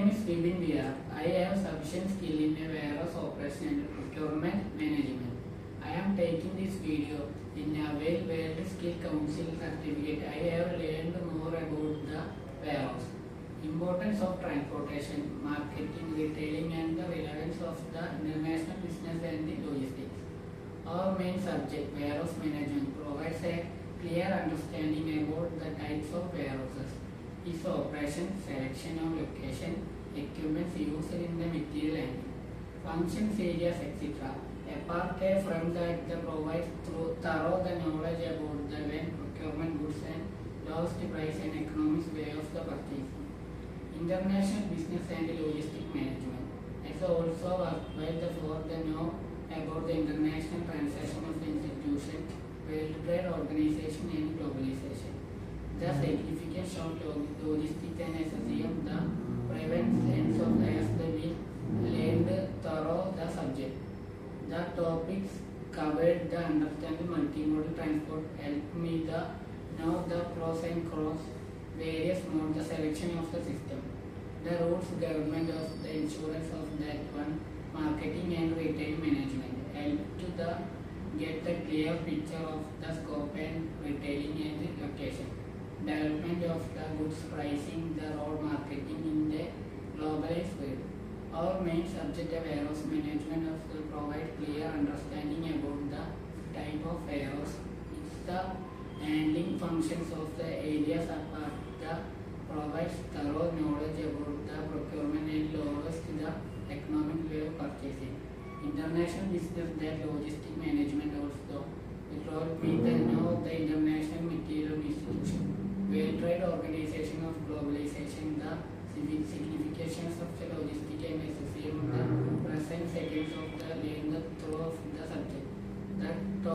name is Vibin VR. I have sufficient skill in a warehouse operation and procurement management. I am taking this video in a World Skill Council certificate. I have learned more about the warehouse, importance of transportation, marketing, retailing, and the relevance of the international business and the logistics. Our main subject, warehouse management, provides a clear understanding about the types of warehouses, its operation, selection of location, equipment used in the material handling, functions, areas, etc. Apart from that, they provide thorough the knowledge about the when procurement goods and lowest price and economic way of the purchasing. International business and logistic management. As also worthwhile for the know about the international transaction of the institution, World Trade Organization and globalization. The significance of logistics and SCM, the prevent ends of the SDB, learned thorough the subject. The topics covered the understanding multimodal transport helped me the know the pros and cons, various modes, the selection of the system, the rules, government of the insurance of that one, marketing and retail management helped to the get a clear picture of the scope and retailing and the location. Development of the goods pricing, the road marketing in the globalized world. Our main subject of warehouse management also provide clear understanding about the type of warehouse. It's the handling functions of the areas apart the provides thorough knowledge about the procurement and lowest the economic way of purchasing. International business that logistic management also it all me the know the international material distribution. World Trade Organization of globalization, the significations of